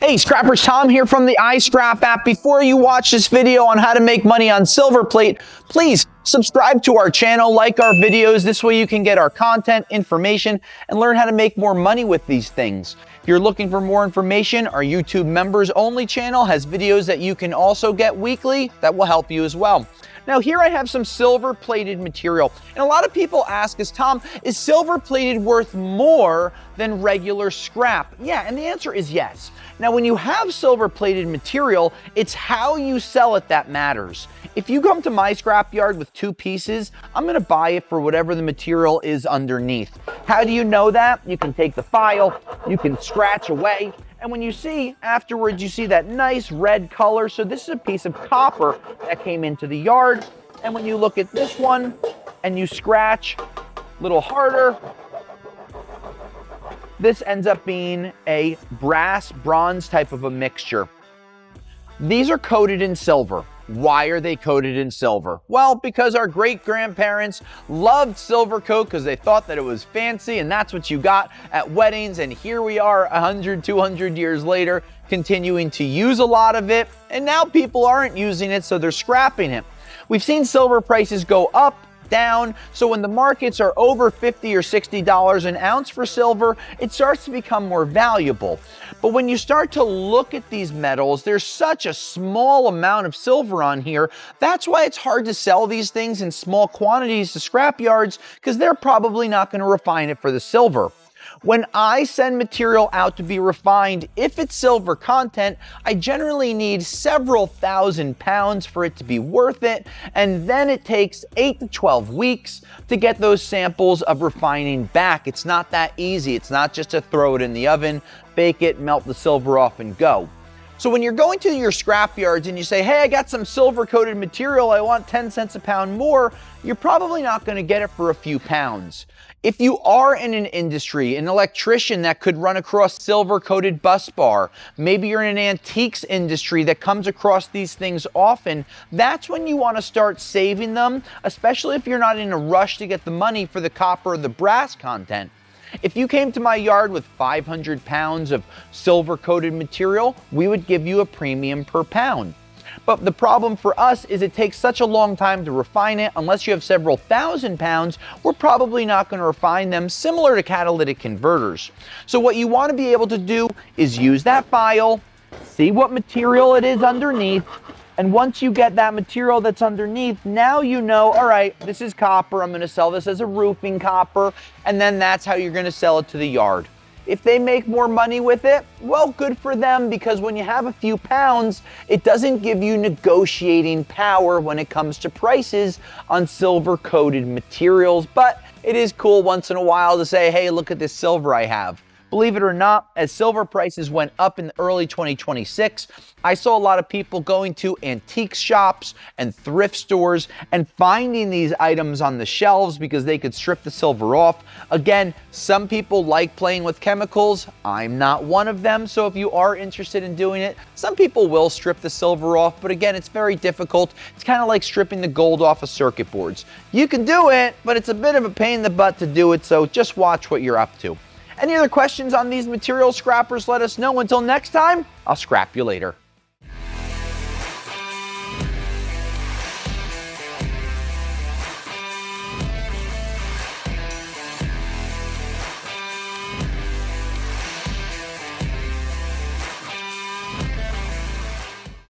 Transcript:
Hey Scrappers, Tom here from the iScrap app. Before you watch this video on how to make money on silver plate, please subscribe to our channel, like our videos. This way you can get our content, information, and learn how to make more money with these things. If you're looking for more information, our YouTube members only channel has videos that you can also get weekly that will help you as well. Now here I have some silver plated material, and a lot of people ask us, Tom, is silver plated worth more than regular scrap? Yeah, and the answer is yes. Now when you have silver plated material, it's how you sell it that matters. If you come to my scrap yard with 2 pieces, I'm gonna buy it for whatever the material is underneath. How do you know that? You can take the file, you can scratch away, and when you see afterwards, you see that nice red color. So this is a piece of copper that came into the yard. And when you look at this one and you scratch a little harder, this ends up being a brass bronze type of a mixture. These are coated in silver. Why are they coated in silver? Well, because our great-grandparents loved silver coat because they thought that it was fancy and that's what you got at weddings. And here we are 100, 200 years later, continuing to use a lot of it. And now people aren't using it, so they're scrapping it. We've seen silver prices go up, down. So when the markets are over $50 or $60 an ounce for silver, it starts to become more valuable. But when you start to look at these metals, there's such a small amount of silver on here. That's why it's hard to sell these things in small quantities to scrap yards, because they're probably not going to refine it for the silver. When I send material out to be refined, if it's silver content, I generally need several thousand pounds for it to be worth it, and then it takes 8 to 12 weeks to get those samples of refining back. It's not that easy. It's not just to throw it in the oven, bake it, melt the silver off, and go. So when you're going to your scrap yards and you say, hey, I got some silver coated material, I want 10 cents a pound more, you're probably not going to get it for a few pounds. If you are in an industry, an electrician that could run across silver coated bus bar, maybe you're in an antiques industry that comes across these things often, that's when you want to start saving them, especially if you're not in a rush to get the money for the copper or the brass content. If you came to my yard with 500 pounds of silver coated material, we would give you a premium per pound. But the problem for us is it takes such a long time to refine it. Unless you have several thousand pounds, we're probably not going to refine them, similar to catalytic converters. So what you want to be able to do is use that file, see what material it is underneath, and once you get that material that's underneath, now you know, all right, this is copper, I'm going to sell this as a roofing copper, and then that's how you're going to sell it to the yard. If they make more money with it, well, good for them, because when you have a few pounds, it doesn't give you negotiating power when it comes to prices on silver-coated materials, but it is cool once in a while to say, hey, look at this silver I have. Believe it or not, as silver prices went up in early 2026, I saw a lot of people going to antique shops and thrift stores and finding these items on the shelves because they could strip the silver off. Again, some people like playing with chemicals. I'm not one of them, so if you are interested in doing it, some people will strip the silver off, but again, it's very difficult. It's kind of like stripping the gold off of circuit boards. You can do it, but it's a bit of a pain in the butt to do it, so just watch what you're up to. Any other questions on these material scrappers, let us know. Until next time, I'll scrap you later.